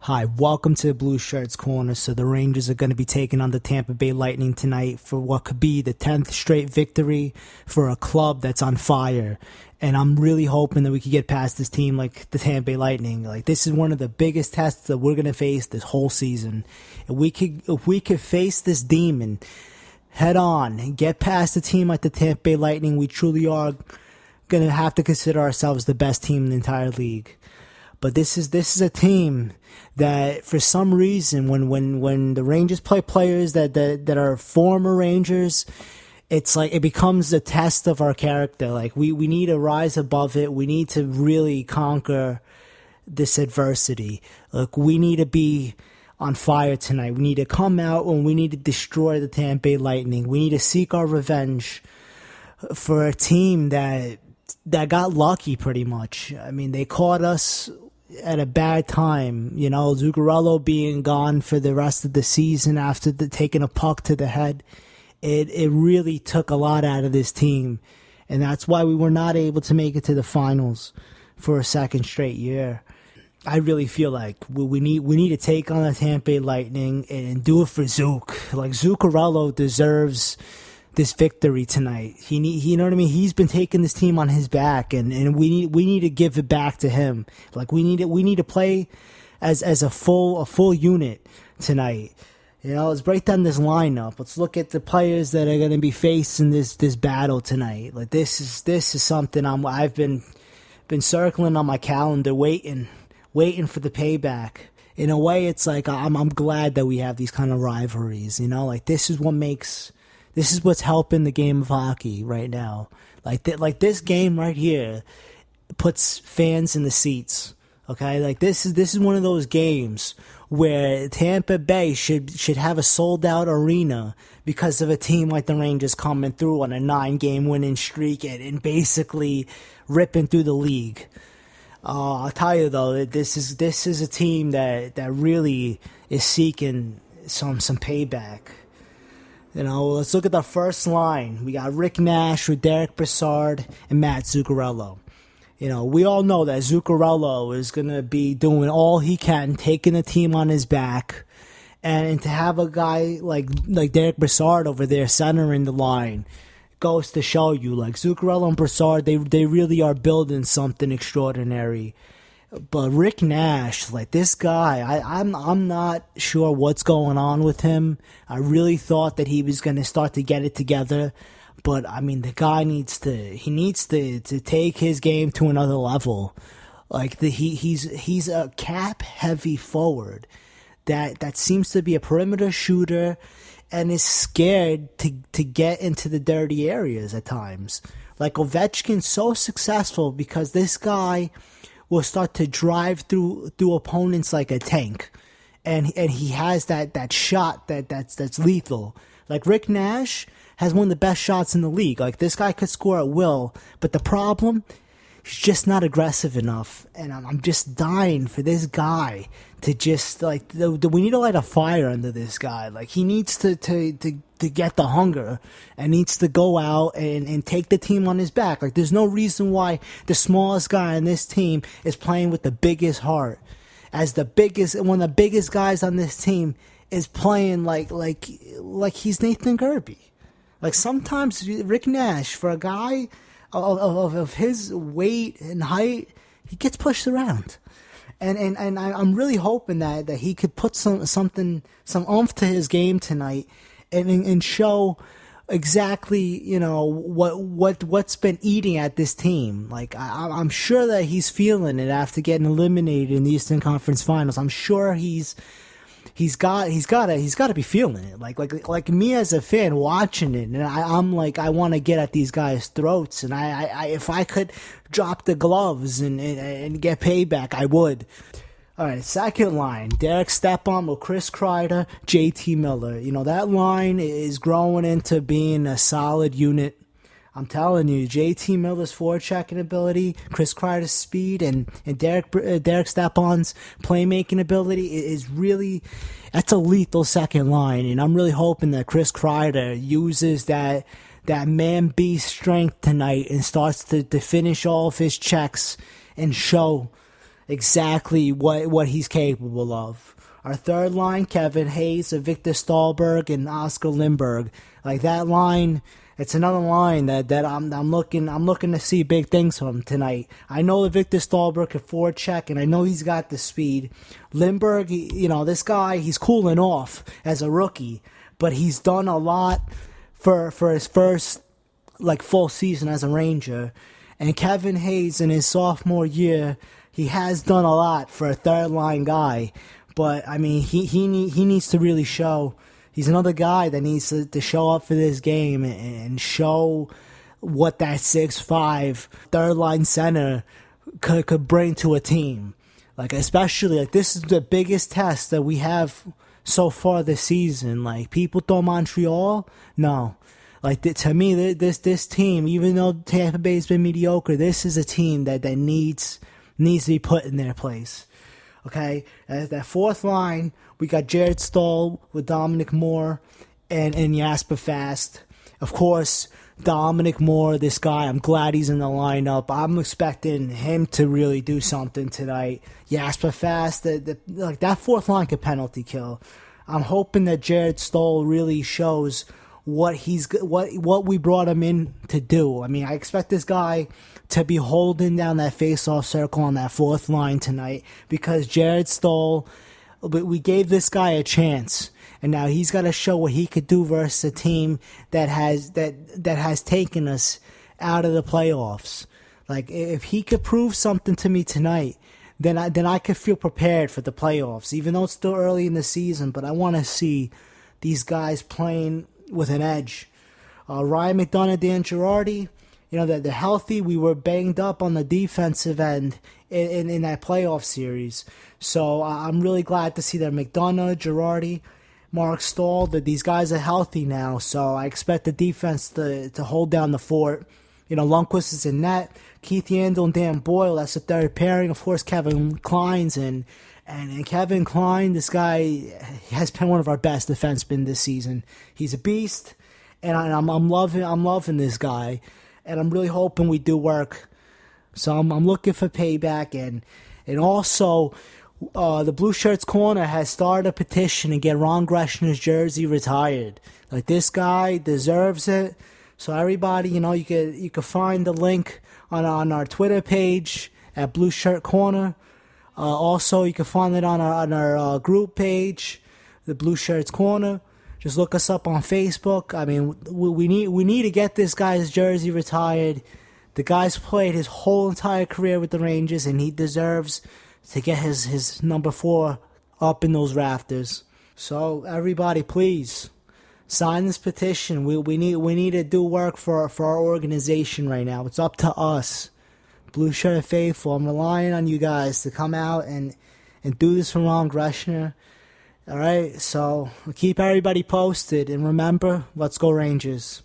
Hi, welcome to the Blueshirts Corner. So the Rangers are going to be taking on the Tampa Bay Lightning tonight for what could be the 10th straight victory for a club that's on fire. And I'm really hoping that we could get past this team like the Tampa Bay Lightning. Like, this is one of the biggest tests that we're going to face this whole season. If we could face this demon head on and get past a team like the Tampa Bay Lightning, we truly are going to have to consider ourselves the best team in the entire league. But this is a team that, for some reason, when the Rangers play players that are former Rangers, it's like it becomes a test of our character. Like, we need to rise above it. We need to really conquer this adversity. Like, we need to be on fire tonight. We need to come out and we need to destroy the Tampa Bay Lightning. We need to seek our revenge for a team that got lucky pretty much. I mean, they caught us at a bad time, you know, Zuccarello being gone for the rest of the season after taking a puck to the head. It really took a lot out of this team, and that's why we were not able to make it to the finals for a second straight year. I really feel like we need to take on the Tampa Bay Lightning and do it for Zook. Like, Zuccarello deserves this victory tonight. You know what I mean? He's been taking this team on his back, and we need to give it back to him. Like, we need to play as a full unit tonight. You know, let's break down this lineup. Let's look at the players that are going to be facing this battle tonight. Like, this is something I've been circling on my calendar, waiting for the payback. In a way, it's like I'm glad that we have these kind of rivalries. You know, like, this is what's helping the game of hockey right now. Like this game right here puts fans in the seats. Okay, like this is one of those games where Tampa Bay should have a sold out arena because of a team like the Rangers coming through on a 9-game winning streak and basically ripping through the league. I'll tell you though, this is a team that really is seeking some payback. You know, let's look at the first line. We got Rick Nash with Derek Brassard and Matt Zuccarello. You know, we all know that Zuccarello is going to be doing all he can, taking the team on his back. And to have a guy like Derek Brassard over there centering the line goes to show you, like, Zuccarello and Brassard, they really are building something extraordinary. But Rick Nash, like, this guy, I'm not sure what's going on with him. I really thought that he was going to start to get it together. But, I mean, the guy needs to take his game to another level. Like, he's a cap-heavy forward that seems to be a perimeter shooter and is scared to get into the dirty areas at times. Like, Ovechkin's so successful because this guy will start to drive through opponents like a tank, and he has that shot that's lethal. Like, Rick Nash has one of the best shots in the league. Like, this guy could score at will, but the problem, he's just not aggressive enough. And I'm just dying for this guy to just, like, we need to light a fire under this guy. Like, he needs to get the hunger and needs to go out and take the team on his back. Like, there's no reason why the smallest guy on this team is playing with the biggest heart. As one of the biggest guys on this team is playing like he's Nathan Kirby. Like, sometimes Rick Nash, for a guy of his weight and height, he gets pushed around. And I'm really hoping that he could put some oomph to his game tonight and show exactly, you know, what's been eating at this team. Like, I'm sure that he's feeling it after getting eliminated in the Eastern Conference Finals. I'm sure he's got to be feeling it. Like me as a fan watching it, and I'm like, I want to get at these guys' throats, and I if I could drop the gloves and get payback, I would. All right, second line, Derek Stepan with Chris Kreider, JT Miller. You know, that line is growing into being a solid unit. I'm telling you, JT Miller's forechecking ability, Chris Kreider's speed, and Derek Stepan's playmaking ability is really, that's a lethal second line. And I'm really hoping that Chris Kreider uses that man beast strength tonight and starts to finish all of his checks and show exactly what he's capable of. Our third line, Kevin Hayes, Victor Stahlberg, and Oscar Lindberg. Like that line, it's another line that I'm looking to see big things from tonight. I know that Victor Stahlberg can forecheck, and I know he's got the speed. Lindberg, this guy, he's cooling off as a rookie, but he's done a lot for his first full season as a Ranger. And Kevin Hayes in his sophomore year, he has done a lot for a third line guy. But I mean, he needs to really show. He's another guy that needs to show up for this game and show what that 6'5" third line center could bring to a team. Especially this is the biggest test that we have so far this season. People thought Montreal, no. To me, this team, even though Tampa Bay's been mediocre, this is a team that needs to be put in their place. Okay, that fourth line, we got Jared Stoll with Dominic Moore and Jasper Fast. Of course, Dominic Moore, this guy, I'm glad he's in the lineup. I'm expecting him to really do something tonight. Jasper Fast, that fourth line could penalty kill. I'm hoping that Jared Stoll really shows what we brought him in to do. I mean, I expect this guy to be holding down that face-off circle on that fourth line tonight because Jared Stoll, we gave this guy a chance, and now he's got to show what he could do versus a team that has taken us out of the playoffs. If he could prove something to me tonight, then I could feel prepared for the playoffs, even though it's still early in the season. But I want to see these guys playing with an edge. Ryan McDonough, Dan Girardi, they're healthy. We were banged up on the defensive end in that playoff series. So I'm really glad to see that McDonough, Girardi, Mark Stahl, that these guys are healthy now. So I expect the defense to hold down the fort. Lundqvist is in net. Keith Yandel and Dan Boyle, that's the third pairing. Of course, Kevin Klein's in. And Kevin Klein, this guy has been one of our best defensemen this season. He's a beast, and I'm loving this guy, and I'm really hoping we do work. So I'm looking for payback, and also the Blueshirts Corner has started a petition to get Ron Greshner's jersey retired. This guy deserves it. So everybody, you can find the link on our Twitter page at Blueshirt Corner. Also, you can find it on our group page, the Blueshirts Corner. Just look us up on Facebook. I mean, we need to get this guy's jersey retired. The guy's played his whole entire career with the Rangers, and he deserves to get his number 4 up in those rafters. So everybody, please sign this petition. We need to do work for our organization right now. It's up to us. Blue Shirt Faithful, I'm relying on you guys to come out and do this for Ron Greshner. All right, so keep everybody posted, and remember, let's go Rangers.